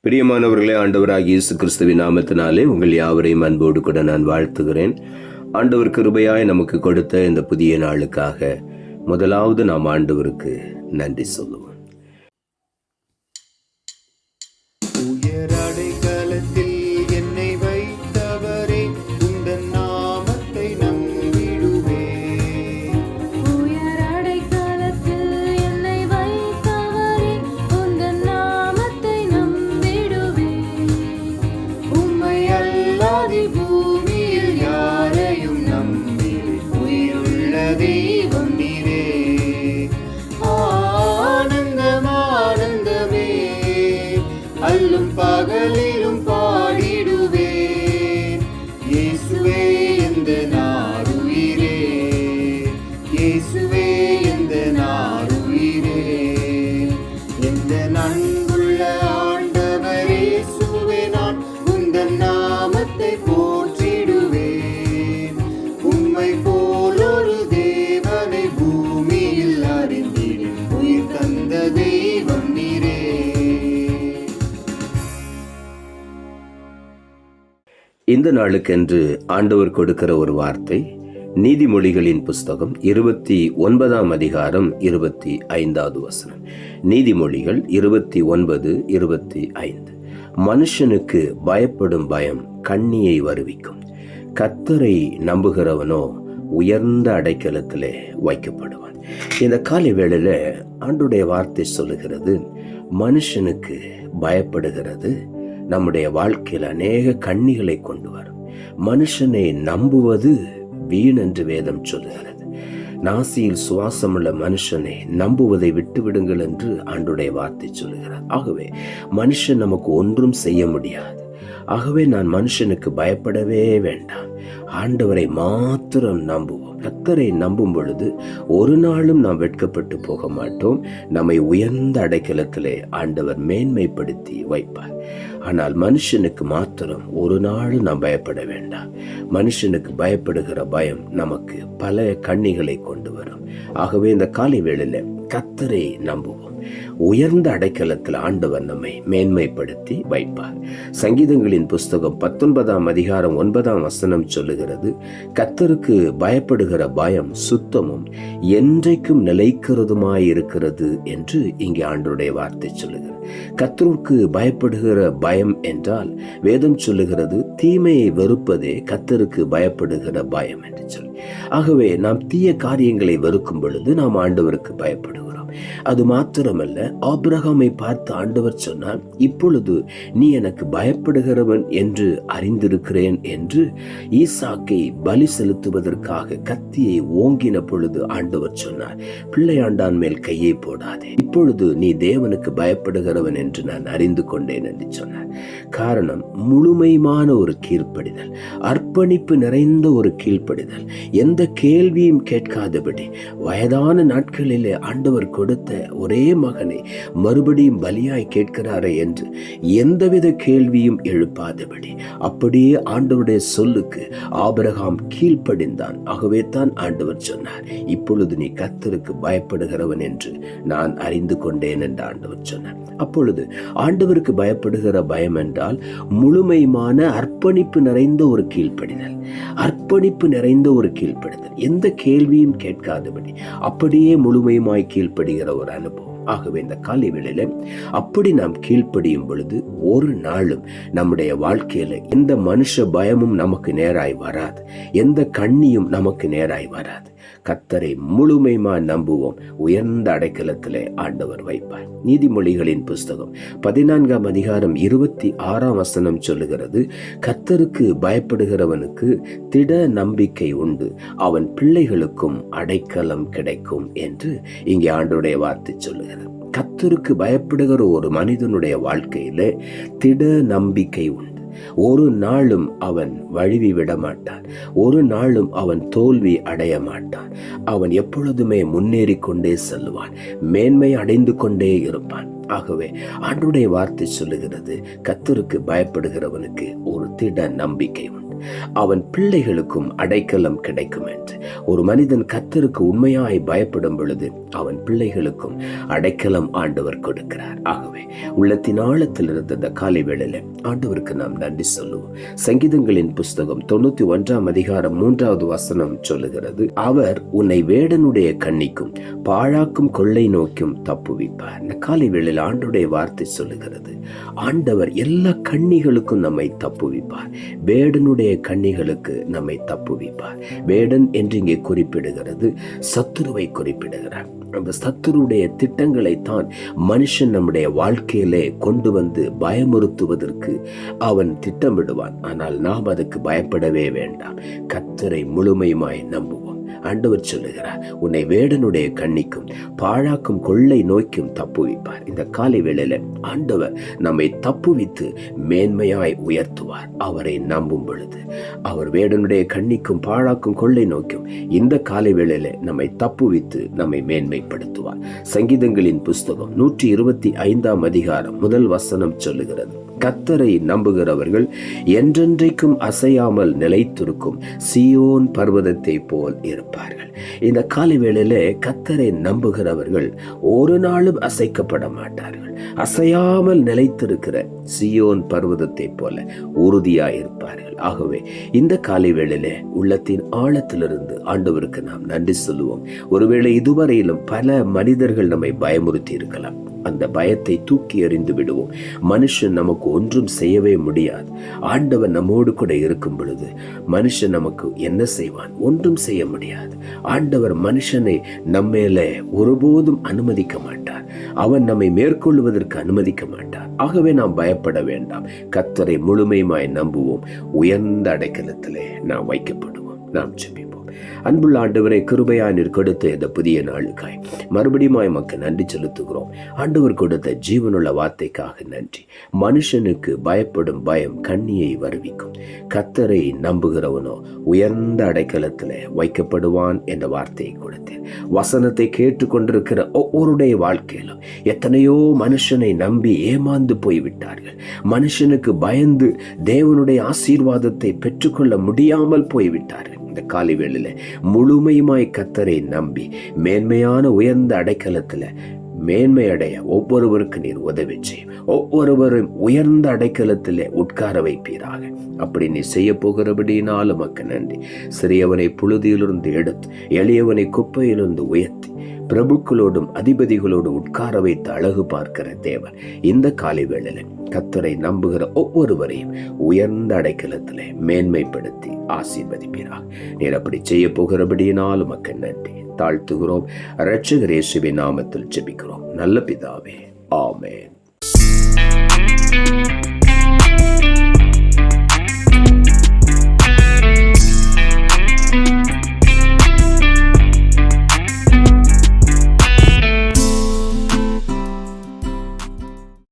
பிரியமானவர்களே, ஆண்டவராகிய இயேசு கிறிஸ்துவின் நாமத்தினாலே உங்கள் யாவரையும் அன்போடு கூட நான் வாழ்த்துகிறேன். ஆண்டவர் கிருபையாய் நமக்கு கொடுத்த இந்த புதிய நாளுக்காக முதலாவது நாம் ஆண்டவருக்கு நன்றி சொல்லுவோம். பகலிலும் பாடிடுவேன் இயேசுவே எந்த நாருயிரே, இயேசுவே எந்த நாருயிரே, எந்த நன்குள்ள ஆண்டவர் இயேசுவே, நான் உந்தன் நாமத்தை போற்றிடுவேன். உம்மை போல் ஒரு தேவனை பூமியில் அறிந்திடு, உயிர் தந்த தெய்வம் நீரே. இந்த நாளுக்கென்று ஆண்டவர் கொடுக்கிற ஒரு வார்த்தை நீதிமொழிகளின் புஸ்தகம் 29 அதிகாரம் 25 வசனம். நீதிமொழிகள் 29:25. மனுஷனுக்கு பயப்படும் பயம் கண்ணியை வருவிக்கும், கர்த்தரை நம்புகிறவனோ உயர்ந்த அடைக்கலத்திலே வைக்கப்படுவான். இந்த காலை வேளையில ஆண்டுடைய வார்த்தை சொல்லுகிறது, மனுஷனுக்கு பயப்படுகிறது நம்முடைய வாழ்க்கையில் அநேக கண்ணிகளை கொண்டு வரும். மனுஷனை நம்புவது வீண் என்று வேதம் சொல்லுகிறது. நாசியில் சுவாசமுள்ள மனுஷனை நம்புவதை விட்டு விடுங்கள் என்று ஆண்டுடைய வார்த்தை சொல்லுகிறார். ஆகவே மனுஷன் நமக்கு ஒன்றும் செய்ய முடியாது. ஆகவே நான் மனுஷனுக்கு பயப்படவே வேண்டாம், ஆண்டவரை மாத்திரம் நம்புவோம். கர்த்தரை நம்பும் பொழுது ஒரு நாளும் நாம் வெட்கப்பட்டு போக மாட்டோம். நம்மை உயர்ந்த அடைக்கலத்திலே ஆண்டவர் மேன்மைப்படுத்தி வைப்பார். ஆனால் மனுஷனுக்கு மாத்திரம் ஒரு நாளும் நாம் பயப்பட வேண்டாம். மனுஷனுக்கு பயப்படுகிற பயம் நமக்கு பல கண்ணிகளை கொண்டு வரும். ஆகவே இந்த காலை வேளையில கர்த்தரை நம்புவோம். உயர்ந்த அடைக்கலத்தில் ஆண்டவர் நம்மை மேன்மைப்படுத்தி வைப்பார். சங்கீதங்களின் புஸ்தகம் 19 அதிகாரம் 9 வசனம் சொல்லுகிறது, கர்த்தருக்கு பயப்படுகிற பயம் சுத்தமும் என்றைக்கும் நிலைக்கிறதுமாயிருக்கிறது என்று இங்கே ஆண்டவருடைய வார்த்தை சொல்லுகிறது. கர்த்தருக்கு பயப்படுகிற பயம் என்றால் வேதம் சொல்லுகிறது, தீமையை வெறுப்பதே கர்த்தருக்கு பயப்படுகிற பயம் என்று சொல்லி. ஆகவே நாம் தீய காரியங்களை வெறுக்கும் பொழுது நாம் ஆண்டவருக்கு பயப்படுகிறோம். அது மாத்திரமல்ல, ஆபிரகாமை பார்த்து ஆண்டவர் சொன்னார், இப்பொழுது நீ எனக்கு பயப்படுகிறவன் என்று அறிந்திருக்கிறேன் என்று. ஈசாக்கை பலி செலுத்துவதற்காக கத்தியை ஓங்கின பொழுது ஆண்டவர் சொன்னார், பிள்ளையாண்டான் மேல் கையை போடாதே, இப்பொழுது நீ தேவனுக்கு பயப்படுகிறவன் என்று நான் அறிந்து கொண்டேன் என்று சொன்னார். காரணம், முழுமையான ஒரு கீழ்ப்படிதல், அர்ப்பணிப்பு நிறைந்த ஒரு கீழ்ப்படிதல். எந்த கேள்வியும் கேட்காதபடி வயதான நாட்களிலே ஆண்டவர் கொடுத்த ஒரே மகனை மறுபடியும் பலியாய் கேட்கிறாரே என்று எந்தவித கேள்வியும் எழுப்பாதபடி அப்படியே ஆண்டவருடைய சொல்லுக்கு ஆபிரகாம் கீழ்ப்படிந்தான். ஆகவே தான் ஆண்டவர் சொன்னார், இப்பொழுது நீ கர்த்தருக்கு பயப்படுகிறவன் என்று நான் அறிந்து கொண்டேன் என்று ஆண்டவர் சொன்னார். அப்பொழுது ஆண்டவருக்கு பயப்படுகிற பயம் என்றால் முழுமையான அர்ப்பணிப்பு நிறைந்த ஒரு கீழ்ப்படிதல், அர்ப்பணிப்பு நிறைந்த ஒரு கீழ்ப்படிதல், எந்த கேள்வியும் கேட்காதபடி அப்படியே முழுமையுமாய் கீழ்ப்படுகிற ஒரு அனுபவம். ஆகவே இந்த காலை வேளையில அப்படி நாம் கீழ்ப்படியும் பொழுது ஒரு நாளும் நம்முடைய வாழ்க்கையில எந்த மனுஷ பயமும் நமக்கு நேராய் வராது, எந்த கண்ணியும் நமக்கு நேராய் வராது. கர்த்தரை முழுமையுமா நம்புவோம், உயர்ந்த அடைக்கலத்திலே ஆண்டவர் வைப்பார். நீதிமொழிகளின் புஸ்தகம் 14 அதிகாரம் 26 வசனம் சொல்லுகிறது, கர்த்தருக்கு பயப்படுகிறவனுக்கு திட நம்பிக்கை உண்டு, அவன் பிள்ளைகளுக்கும் அடைக்கலம் கிடைக்கும் என்று இங்கே ஆண்டவருடைய வார்த்தை சொல்லுகிறது. கர்த்தருக்கு பயப்படுகிற ஒரு மனிதனுடைய வாழ்க்கையில திட நம்பிக்கை உண்டு. ஒரு நாளும் அவன் வழுவி விட மாட்டான், ஒரு நாளும் அவன் தோல்வி அடைய மாட்டான். அவன் எப்பொழுதுமே முன்னேறி கொண்டே செல்வான், மேன்மை அடைந்து கொண்டே இருப்பான். ஆகவே ஆண்டவருடைய வார்த்தை சொல்லுகிறது, கர்த்தருக்கு பயப்படுகிறவனுக்கு ஒரு திட நம்பிக்கை உண்டு. அவன் பிள்ளைகளுக்கும் அடைக்கலம் கிடைக்கும் என்று. ஒரு மனிதன் கர்த்தருக்கு உண்மையாய் பயப்படும் பொழுது அவன் பிள்ளைகளுக்கும் அடைக்கலம் ஆண்டவர் கொடுக்கிறார். ஆகவே உள்ளத்தின் ஆழத்தில் இருந்த இந்த காலை வேளையில ஆண்டவருக்கு நாம் நன்றி சொல்லுவோம். சங்கீதங்களின் புஸ்தகம் 91:3 சொல்லுகிறது, அவர் உன்னை வேடனுடைய கண்ணிக்கும் பாழாக்கும் கொள்ளை நோக்கும் தப்புவிப்பார். இந்த காலை வேளையில் ஆண்டவருடைய வார்த்தை சொல்லுகிறது, ஆண்டவர் எல்லா கண்ணிகளுக்கும் நம்மை தப்புவிப்பார். வேடனுடைய கண்ணிகளுக்கு நம்மை தப்புவிப்பார். வேடன் என்று இங்கே குறிப்பிடுகிறது சத்துருவை குறிப்பிடுகிறார். அந்த சத்துருடைய திட்டங்களை தான் மனுஷன் நம்முடைய வாழ்க்கையிலே கொண்டு வந்து பயமுறுத்துவதற்கு அவன் திட்டமிடுவான். ஆனால் நாம் அதுக்கு பயப்படவே வேண்டாம். கர்த்தரை முழுமையுமாய் நம்புவோம். ஆண்டவர் சொல்லுகிறார், உன்னை வேடனுடைய கண்ணிக்கும் பாழாக்கும் கொள்ளை நோய்க்கும் தப்புவிப்பார். இந்த காலை வேளையில ஆண்டவர் நம்மை தப்புவித்து மேன்மையாய் உயர்த்துவார். அவரை நம்பும் பொழுது அவர் வேடனுடைய கண்ணிக்கும் பாழாக்கும் கொள்ளை நோக்கும் இந்த காலை வேளையில நம்மை தப்புவித்து நம்மை மேன்மைப்படுத்துவார். சங்கீதங்களின் புஸ்தகம் 125 சொல்லுகிறது, கர்த்தரை நம்புகிறவர்கள் என்றென்றைக்கும் அசையாமல் நிலைத்திருக்கும் சீயோன் பர்வதத்தை போல் இருப்பார்கள். இந்த காலை வேளையில கர்த்தரை நம்புகிறவர்கள் ஒரு நாளும் அசைக்கப்பட மாட்டார்கள். அசையாமல் நிலைத்திருக்கிற சீயோன் பர்வதத்தை போல உறுதியாயிருப்பார்கள். ஆகவே இந்த காலை வேளையில உள்ளத்தின் ஆழத்திலிருந்து ஆண்டவருக்கு நாம் நன்றி சொல்லுவோம். ஒருவேளை இதுவரையிலும் பல மனிதர்கள் நம்மை பயமுறுத்தி இருக்கலாம். அந்த பயத்தை தூக்கி எறிந்து விடுவோம். மனுஷன் நமக்கு ஒன்றும் செய்யவே முடியாது. ஆண்டவர் நம்மோடு கூட இருக்கும் பொழுது மனுஷன் நமக்கு என்ன செய்வான்? ஒன்றும் செய்ய முடியாது. ஆண்டவர் மனுஷனை நம்மேல ஒருபோதும் அனுமதிக்க மாட்டார். அவன் நம்மை மேற்கொள்வதற்கு அனுமதிக்க மாட்டார். ஆகவே நாம் பயப்பட வேண்டாம். கர்த்தரை முழுமையுமாய் நம்புவோம். உயர்ந்த அடைக்கலத்திலே நாம் வைக்கப்படுவோம். நாம் ஜெபிப்போம். அன்புள்ள ஆண்டவரை, கிருபையாய் நீர் கொடுத்த இந்த புதிய நாளுக்காய் மறுபடியும் மக்கள் நன்றி செலுத்துகிறோம். ஆண்டவர் கொடுத்த ஜீவனுள்ள வார்த்தைக்காக நன்றி. மனுஷனுக்கு பயப்படும் பயம் கண்ணியை வருவிக்கும், கர்த்தரை நம்புகிறவனோ உயர்ந்த அடைக்கலத்தில் வைக்கப்படுவான் என்ற வார்த்தையை கொடுத்தேன். வசனத்தை கேட்டுக்கொண்டிருக்கிற ஒவ்வொருடைய வாழ்க்கையிலும் எத்தனையோ மனுஷனை நம்பி ஏமாந்து போய்விட்டார்கள். மனுஷனுக்கு பயந்து தேவனுடைய ஆசீர்வாதத்தை பெற்றுக்கொள்ள முடியாமல் போய்விட்டார்கள். இந்த காலை வேளையில முழுமையுமாய் கர்த்தரை நம்பி மேன்மையான உயர்ந்த அடைக்கலத்துல மேன்மை அடைய ஒவ்வொருவருக்கு நீர் உதவி செய்யும். ஒவ்வொருவரும் உயர்ந்த அடைக்கலத்திலே உட்கார வைப்பீராக. அப்படி நீ செய்ய போகிறபடினாலும் உமக்கு நன்றி. சிறியவனை புழுதியிலிருந்து எடுத்து எளியவனை குப்பையிலிருந்து உயர்த்தி பிரபுக்களோடும் அதிபதிகளோடு உட்கார வைத்து அழகு பார்க்கிற தேவன் இந்த காலை வேளையில கர்த்தரை நம்புகிற ஒவ்வொருவரையும் உயர்ந்த அடைக்கலத்திலே மேன்மைப்படுத்தி ஆசீர்வதிப்பீராக. நீர் அப்படி செய்ய போகிறபடியினால் உமக்கு நன்றி. தாழ்த்துகிறோம். இரட்சகர் இயேசுவின் நாமத்தில் ஜெபிக்கிறோம் நல்ல பிதாவே, ஆமென்.